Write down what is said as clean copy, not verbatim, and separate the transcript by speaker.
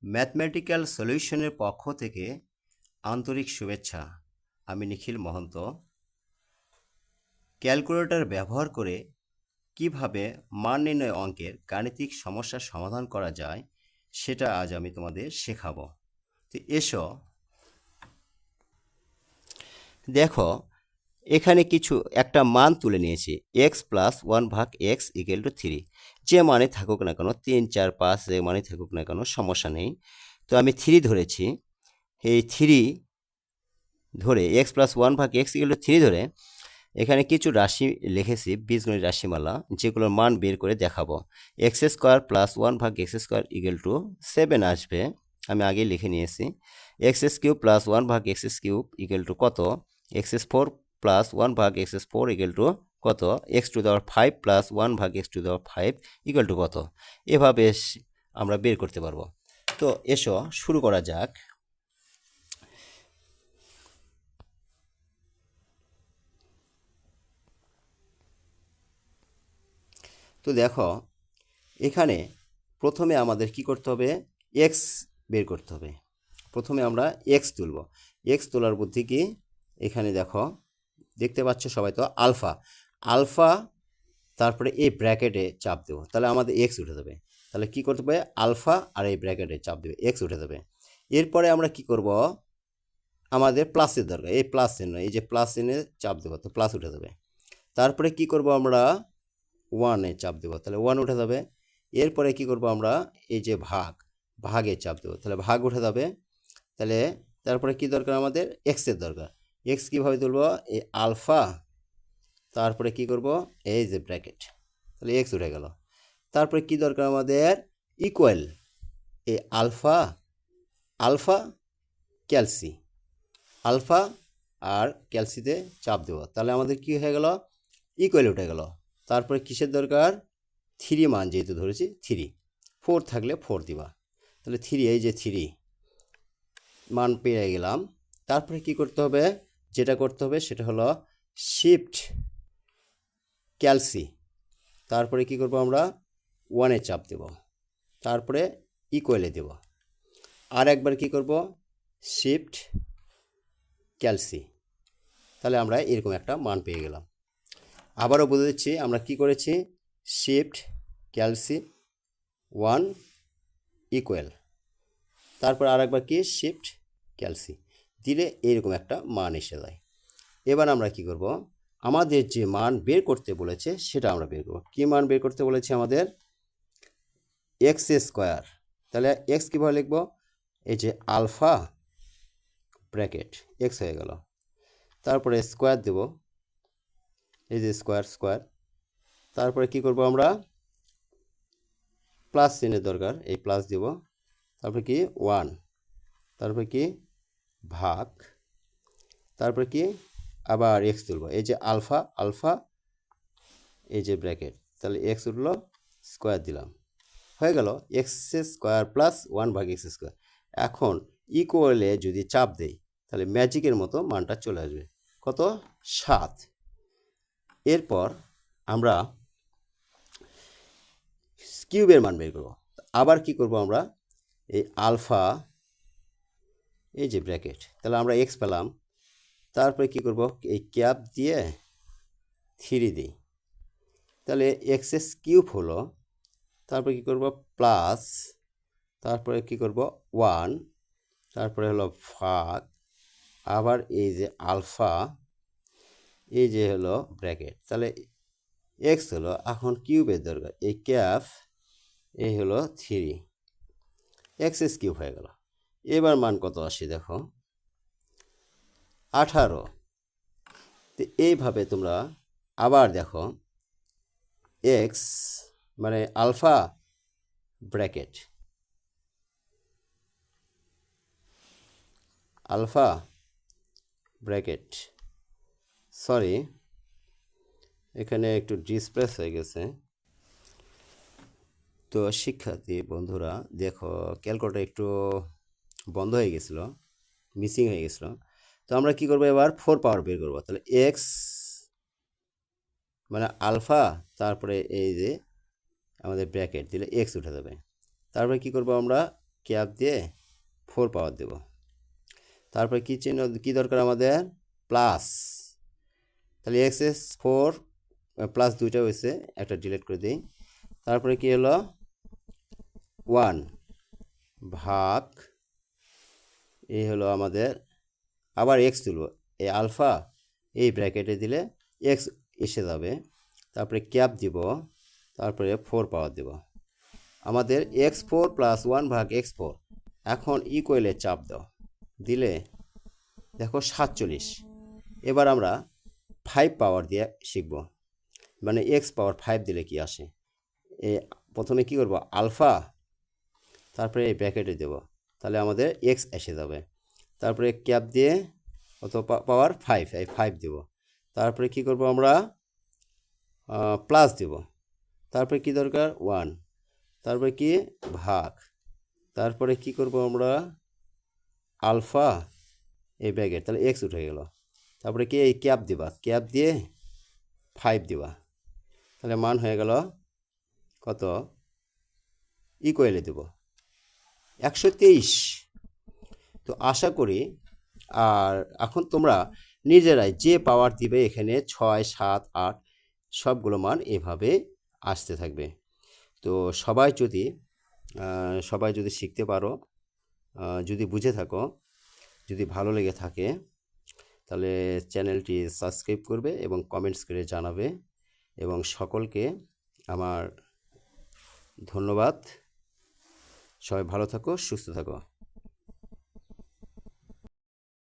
Speaker 1: Mathematical সলিউশনের পক্ষ থেকে আন্তরিক শুভেচ্ছা। আমি নিখিল মহন্ত। ক্যালকুলেটর ব্যবহার করে কিভাবে মান নির্ণয় অঙ্কের গাণিতিক সমস্যার সমাধান করা যায় সেটা আজ আমি তোমাদের শেখাবো। তো এসো দেখো, এখানে একটা মান তুলে নিয়েছি, x+1/x=3। যে মানে থাকুক না কেন, 3, 4, 5 যে মানে থাকুক না কেন, সমস্যা নেই। তো আমি 3 ধরেছি। এই 3 ধরে x+1/x=3 ধরে এখানে কিছু রাশি লিখেছি, বীজগণিত রাশিমালা, যেগুলোর মান বের করে দেখাবো। x² + 1/x² 7 আসবে, আমি আগেই লিখে নিয়েছি। x³ + 1/x³ কত? x4 + 1/x4 কত? x⁵ + 1/x⁵ কত? এভাবে আমরা বের করতে পারবো। তো এসো শুরু করা যাক। তো দেখো, এখানে প্রথমে আমাদের কি করতে হবে? এক্স বের করতে হবে। প্রথমে আমরা এক্স তুলব। এক্স তোলার বুদ্ধি কি? এখানে দেখো, দেখতে পাচ্ছ সবাই তো, আলফা তারপরে এই ব্র্যাকেটে চাপ দেবো, তাহলে আমাদের এক্স উঠে যাবে। তাহলে কি করতে হবে? আলফা আর এই ব্র্যাকেটে চাপ দেবে, এক্স উঠে যাবে। এরপরে আমরা কি করব? আমাদের প্লাসের দরকার, এই প্লাস চিহ্ন, এই যে প্লাস চিহ্নে চাপ দেবো, তো প্লাস উঠে যাবে। তারপরে কি করব? আমরা 1-এ চাপ দেবো, তাহলে 1 উঠে যাবে। এরপরে কি করব? আমরা এই যে ভাগে চাপ দেবো, তাহলে ভাগ উঠে যাবে। তাহলে তারপরে কি দরকার? আমাদের এক্সের দরকার। এক্স কীভাবে তুলব? এই আলফা, তারপরে কি করব? এই যে ব্র্যাকেট, তাহলে এক্স উঠে গেল। তারপরে কি দরকার আমাদের? ইকুয়াল এই আলফা ক্যালসি, আলফা আর ক্যালসিতে চাপ দেব, তাহলে আমাদের কি হয়ে গেল? ইকুয়াল উঠে গেল। তারপরে কিসের দরকার? 3 মান যেহেতু ধরেছি, 3, 4 থাকলে 4 দিবা, তাহলে 3, এই যে 3 মান পেয়ে গেলাম। তারপরে কি করতে হবে? যেটা করতে হবে সেটা হলো শিফট ক্যালসি, তারপরে কি করব? আমরা 1-এ চাপ দেব, তারপরে ইকুয়ালে দেব, আর একবার কি করব? শিফট ক্যালসি, তাহলে আমরা এরকম একটা মান পেয়ে গেলাম। আবারও বলে দিচ্ছি আমরা কি করেছি। শিফট ক্যালসি 1 ইকুয়াল, তারপর আর একবার কি শিফট ক্যালসি দিলে এরকম একটা মান এসে যায়। এবার আমরা কি করব? আমাদের যে মান বের করতে বলেছে সেটা আমরা বের করব। কী মান বের করতে বলেছে আমাদের? x²। তাহলে এক্স কীভাবে লিখব? এই যে আলফা ব্র্যাকেট এক্স হয়ে গেল, তারপরে স্কোয়ার দেব, এই যে স্কোয়ার। তারপরে কি করব? আমরা প্লাস চিহ্নের দরকার, এই প্লাস দেব, তারপরে কি 1, তারপরে কি ভাগ, তারপরে কি আবার এক্স তুলব, এই যে আলফা এই যে ব্র্যাকেট, তাহলে এক্স উঠলো, স্কোয়ার দিলাম, হয়ে গেল x² + 1/x²। এখন ইকুয়ালে যদি চাপ দেই তাহলে ম্যাজিকের মতো মানটা চলে আসবে, কত? 7। এরপর আমরা কিউবের মান বের করব। আবার কি করব? আমরা এই আলফা এই যে ব্র্যাকেট, তাহলে আমরা এক্স পেলাম, তারপরে কি করব? এই ক্যাপ দিয়ে 3 দিই, তাহলে x³ হলো, তারপরে কি করব? প্লাস, তারপরে কি করব? 1, তারপরে হলো ভাগ, আবার এই যে আলফা এই যে হলো ব্র্যাকেট, তাহলে এক্স হলো, এখন কিউবের দরকার, এই ক্যাপ এই হলো 3, x³ হয়ে গেল। এবার মান কত আসে দেখো? 18। তো এইভাবে তোমরা আবার দেখো, এক্স মানে alpha bracket, alpha bracket, sorry এখানে একটু ডিসপ্লেস হয়ে গেছে। তো শিক্ষার্থী বন্ধুরা দেখো, ক্যালকুলেটর একটু বন্ধ হয়ে গেছিলো, মিসিং হয়ে গেছিলো। তো আমরা কি করবো? এবার 4 পাওয়ার বের করবো, তাহলে এক্স মানে আলফা, তারপরে এই যে আমাদের ব্র্যাকেট দিলে এক্স উঠে যাবে। তারপরে কি করব? আমরা ক্যাপ দিয়ে 4 পাওয়ার দেব। তারপরে কী চিহ্ন কী দরকার আমাদের? প্লাস। তাহলে এক্স 4 প্লাস 2টা হয়েছে, একটা ডিলিট করে দিই। তারপরে কি হলো? 1 ভাগ এই হলো আমাদের, আবার এক্স তুলব, এই আলফা এই ব্র্যাকেটে দিলে এক্স এসে যাবে। তারপরে ক্যাপ দিব, তারপরে 4 পাওয়ার দেব। আমাদের x4 প্লাস 1 ভাগ x4 এখন ইকুয়ালে চাপ দাও, দিলে দেখো 47। এবার আমরা 5 পাওয়ার দিয়ে শিখব, মানে x পাওয়ার 5 দিলে কি আসে। প্রথমে কি করব? আলফা, তারপরে এই ব্র্যাকেটে দেব, তাহলে আমাদের x এসে যাবে। তারপরে ক্যাপ দিয়ে কত পাওয়ার? 5, এই 5 দেব। তারপরে কি করব আমরা? প্লাস দেব। তারপরে কি দরকার? 1। তারপরে কি? ভাগ। তারপরে কি করব আমরা? আলফা এই ব্র্যাকেট, তাহলে এক্স উঠে গেল। তারপরে কি? এই ক্যাপ দিবা, ক্যাপ দিয়ে 5 দিবা, তাহলে মান হয়ে গেল কত? ইকুয়ালে দেব 123। তো আশা করি, আর এখন তোমরা নিজেরাই যে পাওয়ার দিবে এখানে 6, 7, 8 সবগুলো মান এভাবে আসতে থাকবে। তো সবাই যদি শিখতে পারো, যদি বুঝে থাকো, যদি ভালো লেগে থাকে, তাহলে চ্যানেলটি সাবস্ক্রাইব করবে এবং কমেন্টস করে জানাবে। এবং সকলকে আমার ধন্যবাদ। সবাই ভালো থাকো, সুস্থ থাকো।